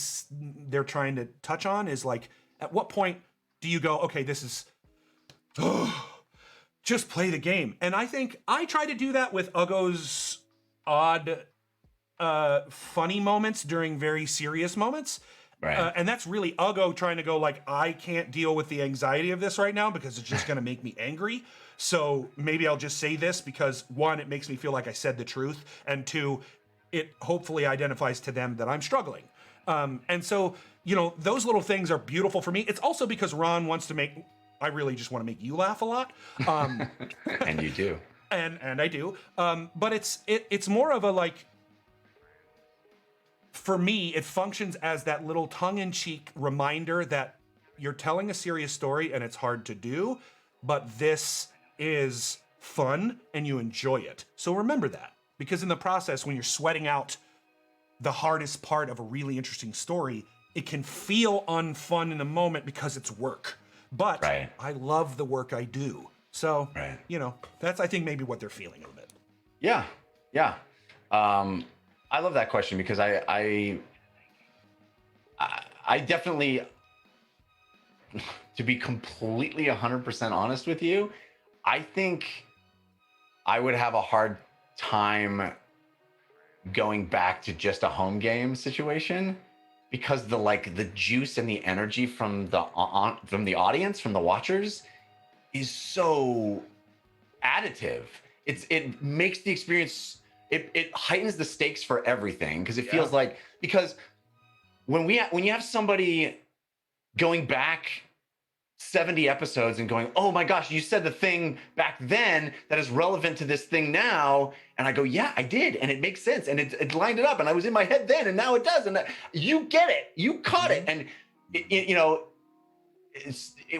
they're trying to touch on, is like, at what point do you go, okay, this is, just play the game. And I think I try to do that with Ugo's odd, funny moments during very serious moments. Right. And that's really Ugo trying to go like, I can't deal with the anxiety of this right now because it's just going to make me angry. So maybe I'll just say this because, one, it makes me feel like I said the truth, and two, it hopefully identifies to them that I'm struggling. And so, those little things are beautiful for me. It's also because Ron wants to I really just want to make you laugh a lot. And you do. And I do. But it's more of a, like, for me, it functions as that little tongue-in-cheek reminder that you're telling a serious story and it's hard to do, but this is fun and you enjoy it. So remember that. Because in the process, when you're sweating out the hardest part of a really interesting story, it can feel unfun in the moment because it's work. But I love the work I do. So, that's, I think, maybe what they're feeling a bit. Yeah. I love that question because I definitely, to be completely 100% honest with you, I think I would have a hard time going back to just a home game situation because the juice and the energy from the audience, from the watchers, is so additive. it makes the experience, it heightens the stakes for everything, because it feels like, because when you have somebody going back 70 episodes and going, oh my gosh, you said the thing back then that is relevant to this thing now. And I go, yeah, I did. And it makes sense. And it lined it up. And I was in my head then, and now it does. And you get it. You caught it. And,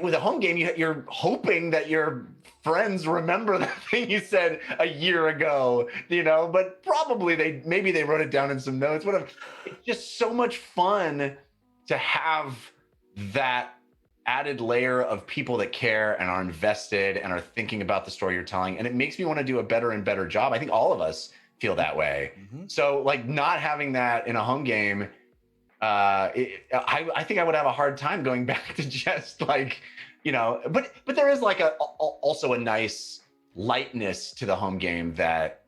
with a home game, you're hoping that your friends remember the thing you said a year ago, but probably maybe they wrote it down in some notes, whatever. It's just so much fun to have that added layer of people that care and are invested and are thinking about the story you're telling. And it makes me want to do a better and better job. I think all of us feel that way. So like, not having that in a home game, I think I would have a hard time going back to just like, but there is like also a nice lightness to the home game that,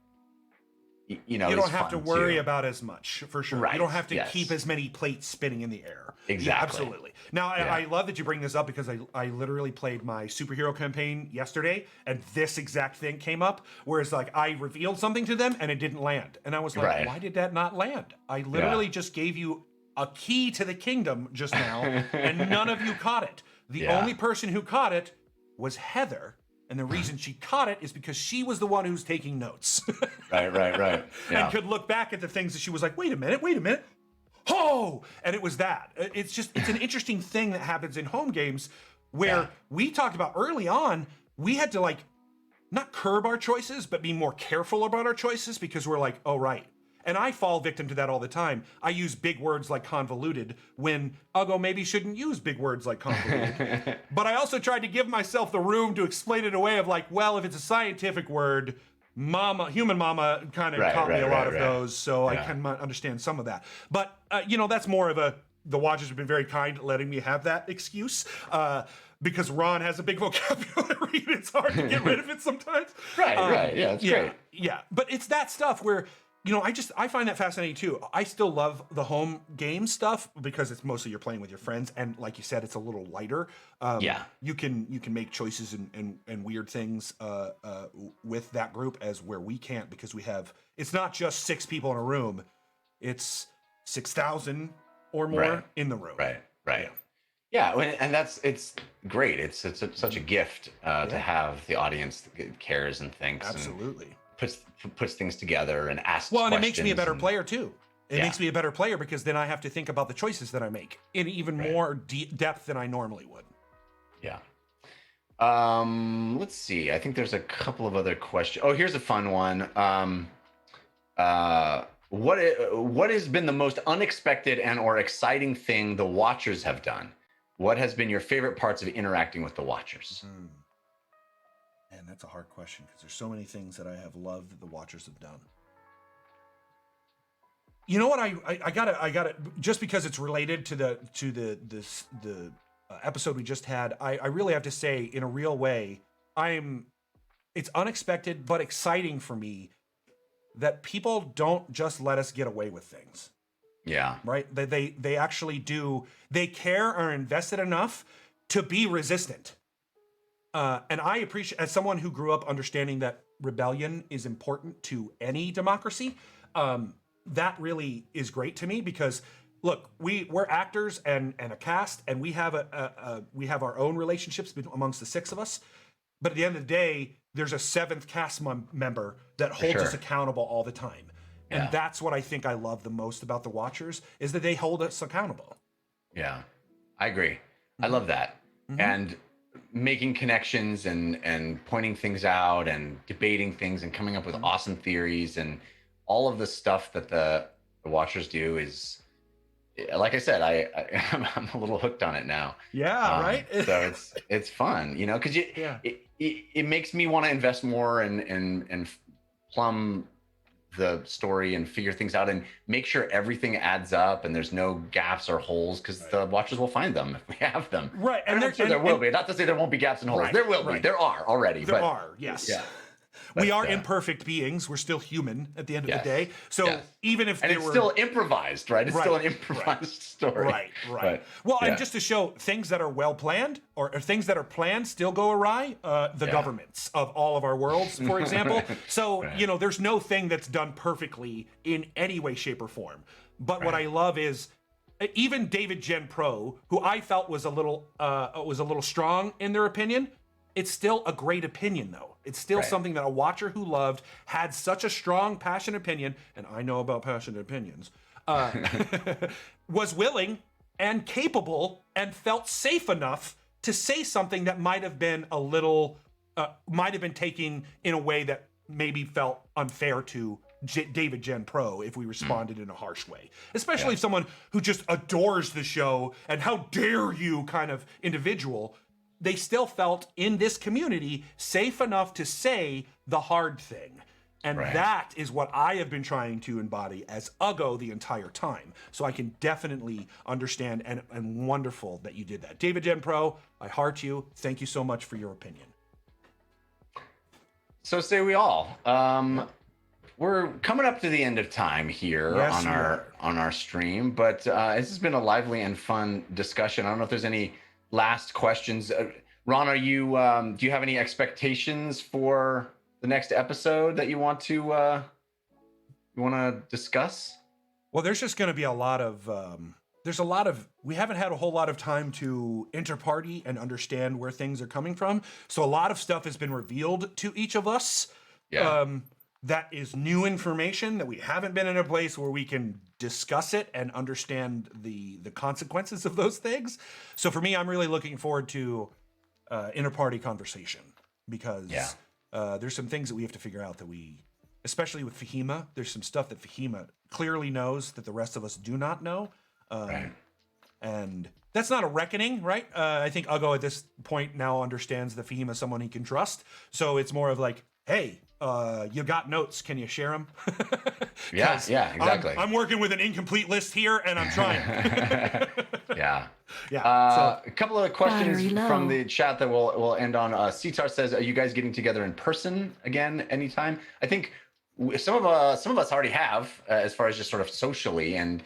you don't have to worry about as much, for sure. Right. You don't have to keep as many plates spinning in the air. Exactly. Yeah, absolutely. Now, I love that you bring this up, because I literally played my superhero campaign yesterday, and this exact thing came up, whereas like I revealed something to them and it didn't land. And I was like, why did that not land? I literally just gave you a key to the kingdom just now, and none of you caught it. The only person who caught it was Heather. And the reason she caught it is because she was the one who's taking notes. Right. Yeah. And could look back at the things that she was like, wait a minute. Oh, and it was that. It's an interesting thing that happens in home games, where we talked about early on, we had to like, not curb our choices, but be more careful about our choices, because we're like, oh, right. And I fall victim to that all the time. I use big words like convoluted when I'll go, maybe shouldn't use big words like convoluted. But I also tried to give myself the room to explain it away of like, well, if it's a scientific word, human mama kind of taught me a lot of those. So I can understand some of that. But, that's more of the Watchers have been very kind at letting me have that excuse. Because Ron has a big vocabulary and it's hard to get rid of it sometimes. Right. Yeah, it's great. Yeah, but it's that stuff where, I find that fascinating too. I still love the home game stuff because it's mostly you're playing with your friends, and like you said, it's a little lighter. You can make choices and weird things with that group, as where we can't, because it's not just 6 people in a room, it's 6,000 or more in the room. Right. Yeah, and it's great. It's such a gift to have the audience that cares and thinks. Absolutely. And puts things together and asks and questions. It makes me a better player too. It makes me a better player, because then I have to think about the choices that I make in even more depth than I normally would. Yeah. Let's see. I think there's a couple of other questions. Oh, here's a fun one. What has been the most unexpected and or exciting thing the Watchers have done? What has been your favorite parts of interacting with the Watchers? Man, that's a hard question, because there's so many things that I have loved that the Watchers have done. You know what? I gotta just because it's related to the episode we just had. I really have to say, in a real way, it's unexpected but exciting for me that people don't just let us get away with things. Yeah. Right. They actually do. They care, are invested enough to be resistant. And I appreciate, as someone who grew up understanding that rebellion is important to any democracy, that really is great to me, because look, we're actors and a cast, and we have our own relationships amongst the 6 of us. But at the end of the day, there's a 7th cast member that holds us accountable all the time. And that's what I think I love the most about the Watchers, is that they hold us accountable. Yeah, I agree. I love that. And making connections and pointing things out and debating things and coming up with awesome theories and all of the stuff that the Watchers do is, like I said, I'm a little hooked on it now. Yeah, right. So it's fun, because it makes me want to invest more and plumb the story and figure things out and make sure everything adds up and there's no gaps or holes, because the Watchers will find them if we have them. Right. And there will be. Not to say there won't be gaps and holes. There will be. There are already. There are, yes. Yeah. We are imperfect beings. We're still human at the end of the day. So even if it's still improvised, right? It's still an improvised story. Right. Well, and just to show things that are well planned or things that are planned still go awry, the governments of all of our worlds, for example. So, there's no thing that's done perfectly in any way, shape, or form. But what I love is even David Gen Pro, who I felt was a little strong in their opinion, it's still a great opinion, though. It's still something that a watcher who loved, had such a strong, passionate opinion, and I know about passionate opinions, was willing and capable and felt safe enough to say something that might have been taken in a way that maybe felt unfair to David Gen Pro if we responded in a harsh way. Especially if someone who just adores the show and how dare you kind of individual, they still felt in this community safe enough to say the hard thing. And that is what I have been trying to embody as Uggo the entire time. So I can definitely understand and wonderful that you did that. David Gen Pro, I heart you. Thank you so much for your opinion. So say we all. We're coming up to the end of time here on our stream, but this has been a lively and fun discussion. I don't know if there's any last questions. Ron, do you have any expectations for the next episode that you want to discuss? Well, there's just going to be a lot of we haven't had a whole lot of time to interparty and understand where things are coming from. So a lot of stuff has been revealed to each of us. That is new information that we haven't been in a place where we can discuss it and understand the consequences of those things. So for me, I'm really looking forward to inter-party conversation because there's some things that we have to figure out that especially with Fahima, there's some stuff that Fahima clearly knows that the rest of us do not know. And that's not a reckoning, right? I think Uggo at this point now understands that Fahima is someone he can trust. So it's more of like, hey, you got notes? Can you share them? Yeah, exactly. I'm working with an incomplete list here, and I'm trying. So a couple of questions from the chat that we'll end on. Sitar says, "Are you guys getting together in person again anytime?" I think some of us already have, as far as just sort of socially, and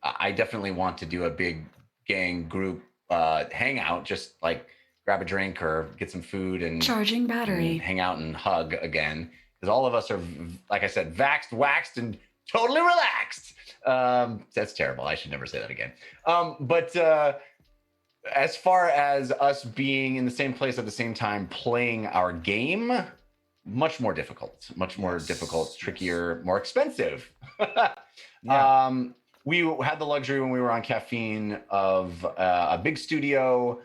I definitely want to do a big gang group hangout, just like grab a drink or get some food and charging battery, and hang out and hug again. Because all of us are, like I said, vaxxed, waxed, and totally relaxed. That's terrible. I should never say that again. But as far as us being in the same place at the same time playing our game, much more difficult, trickier, more expensive. We had the luxury when we were on Caffeine of a big studio,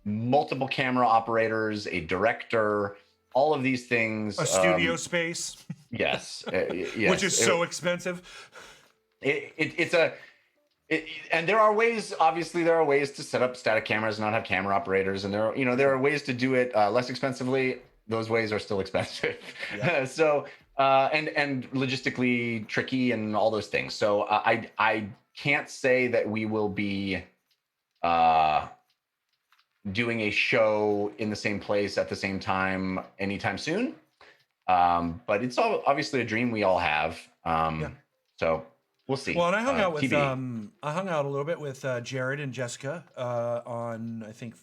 multiple camera operators, a director, all of these things. A studio space. Yes. Which is so expensive. And there are ways, obviously there are ways to set up static cameras and not have camera operators. And there are ways to do it less expensively. Those ways are still expensive. Yeah. So, and logistically tricky and all those things. So I can't say that we will be doing a show in the same place at the same time anytime soon. But it's obviously a dream we all have. So we'll see. Well, and I hung out with I hung out a little bit with Jared and Jessica on I think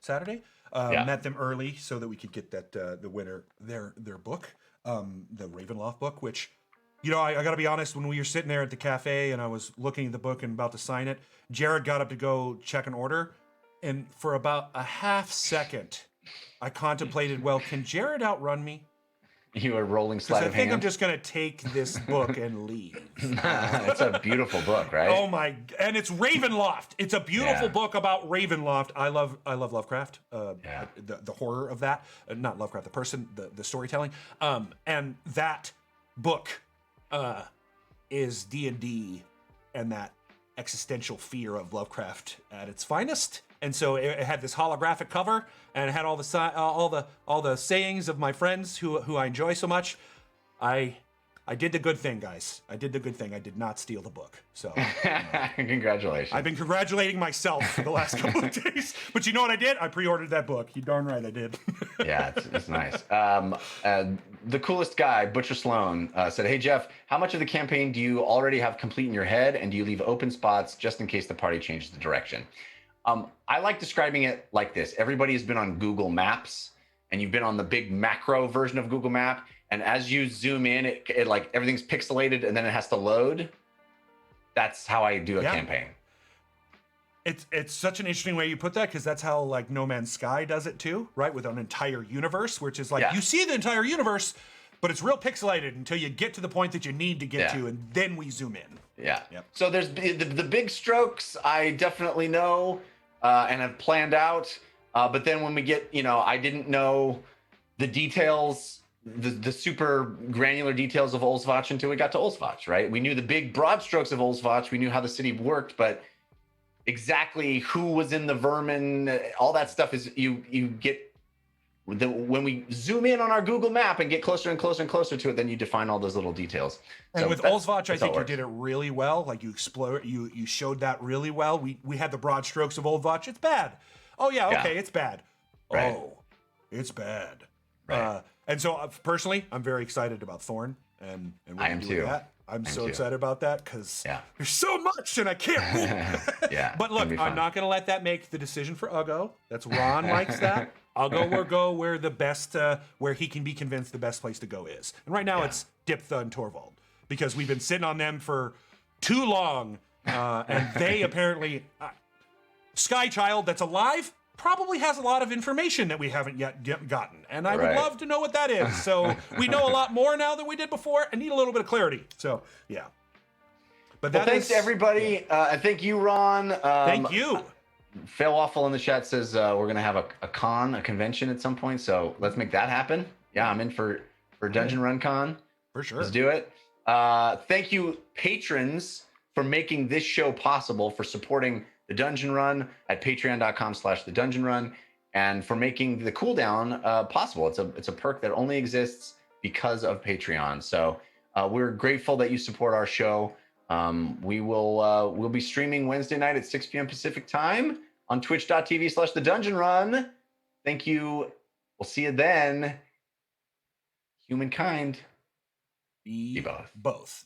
Saturday. Met them early so that we could get that the winner their book, the Ravenloft book, which I got to be honest, when we were sitting there at the cafe and I was looking at the book and about to sign it, Jared got up to go check an order. And for about a half second, I contemplated, well, can Jared outrun me? You were rolling sleight of hand. I think I'm just going to take this book and leave. It's a beautiful book, right? Oh my! And it's Ravenloft. It's a beautiful book about Ravenloft. I love Lovecraft. The horror of that. Not Lovecraft, the person, the storytelling. And that book is D&D and that existential fear of Lovecraft at its finest. And so it had this holographic cover, and it had all the sayings of my friends who I enjoy so much. I I did the good thing, guys. I did the good thing. I did not steal the book. So Congratulations. I've been congratulating myself for the last couple of days. But you know what I did? I pre-ordered that book. You darn right I did. Yeah, it's nice. The coolest guy, Butcher Sloan, said, "Hey Jeff, how much of the campaign do you already have complete in your head, and do you leave open spots just in case the party changes the direction?" I like describing it like this. Everybody has been on Google Maps, and you've been on the big macro version of Google Map, and as you zoom in, it like everything's pixelated, and then it has to load. That's how I do a campaign. It's such an interesting way you put that, because that's how like No Man's Sky does it too, right? With an entire universe, which is like you see the entire universe, but it's real pixelated until you get to the point that you need to get to, and then we zoom in. Yeah. Yep. So there's the big strokes I definitely know and have planned out. But then when we get, I didn't know the details, the super granular details of Olsvach until we got to Olsvach, right? We knew the big broad strokes of Olsvach. We knew how the city worked, but exactly who was in the vermin, all that stuff is you get when we zoom in on our Google map and get closer and closer and closer to it, then you define all those little details. And so with Olsvach, I think you did it really well. Like you showed that really well. We had the broad strokes of Olsvach. It's bad. Oh yeah, okay, it's bad. Right. Oh, it's bad. Right. And so personally, I'm very excited about Thorn and I am too. That. I'm so excited about that because there's so much and I can't move. But look, I'm not going to let that make the decision for Uggo. That's Ron likes that. Uggo will go where the best, where he can be convinced the best place to go is. And right now it's Diptha and Torvald, because we've been sitting on them for too long. And they apparently, Skychild that's alive probably has a lot of information that we haven't yet gotten. And I would love to know what that is. So we know a lot more now than we did before and need a little bit of clarity. So, yeah. But thanks to everybody. Thank you, Ron. Thank you. Fail Waffle in the chat says we're going to have a convention at some point. So let's make that happen. Yeah, I'm in for Dungeon Run Con. For sure. Let's do it. Thank you, patrons, for making this show possible, for supporting the Dungeon Run at patreon.com/thedungeonrun, and for making the Cooldown possible. It's a perk that only exists because of Patreon. So we're grateful that you support our show. We'll be streaming Wednesday night at 6 p.m. Pacific time on twitch.tv/thedungeonrun. Thank you. We'll see you then. Humankind. Be both.